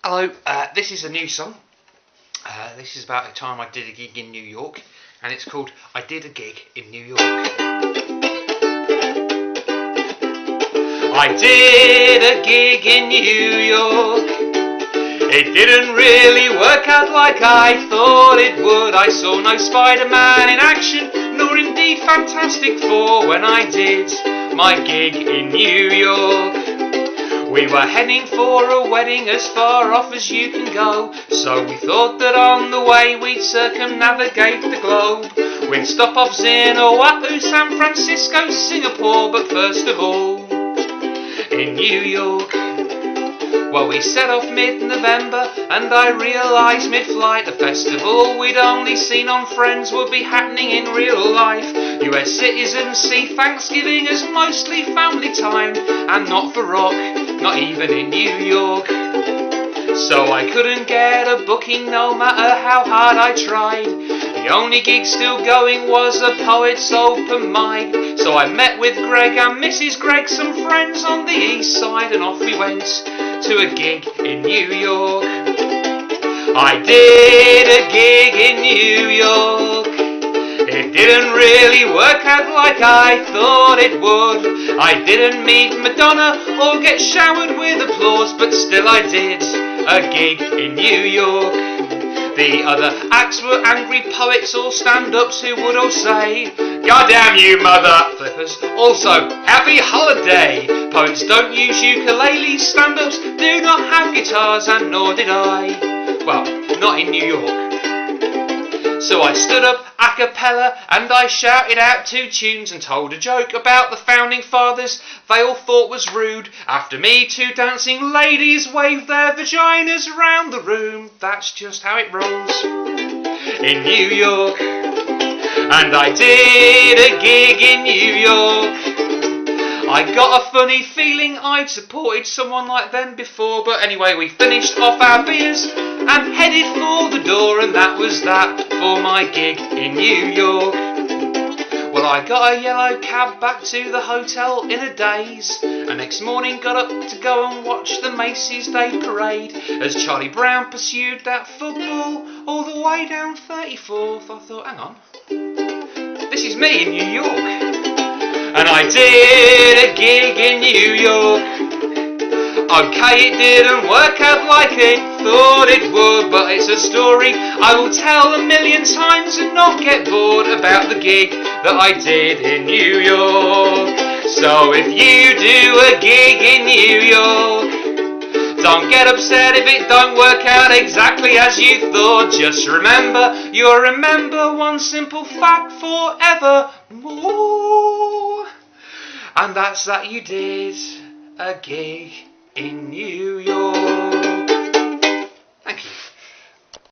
Hello, this is a new song. This is about a time I did a gig in New York, and it's called I Did a Gig in New York. I did a gig in New York. It didn't really work out like I thought it would. I saw no Spider-Man in action, nor indeed Fantastic Four when I did my gig in New York. We were heading for a wedding as far off as you can go, so we thought that on the way we'd circumnavigate the globe. We'd stop off in Oahu, San Francisco, Singapore, but first of all, in New York. Well, we set off mid-November, and I realised mid-flight the festival we'd only seen on Friends would be happening in real life. US citizens see Thanksgiving as mostly family time, and not for rock, not even in New York. So I couldn't get a booking no matter how hard I tried. The only gig still going was a Poets Open Mic. So I met with Greg and Mrs. Greg, some friends on the east side, and off we went to a gig in New York. I did a gig in New York. It didn't really work out like I thought it would. I didn't meet Madonna or get showered with applause, but still I did a gig in New York. The other acts were angry poets or stand-ups who would all say, "God damn you, mother flippers." Also, happy holiday. Poets don't use ukuleles, stand-ups do not have guitars, and nor did I. Well, not in New York. So I stood up a cappella and I shouted out 2 tunes and told a joke about the founding fathers they all thought was rude. After me, 2 dancing ladies waved their vaginas round the room. That's just how it rolls in New York. And I did a gig in New York. I got a funny feeling I'd supported someone like them before, but anyway, we finished off our beers and headed for the door, and that was that for my gig in New York. Well, I got a yellow cab back to the hotel in a daze, and next morning got up to go and watch the Macy's Day Parade as Charlie Brown pursued that football all the way down 34th. I thought, hang on, this is me in New York. And I did a gig in New York. Okay, it didn't work out like I thought it would, but it's a story I will tell a million times and not get bored about the gig that I did in New York. So if you do a gig in New York, don't get upset if it don't work out exactly as you thought. Just remember, you'll remember one simple fact forever more. And that's that you did a gig in New York.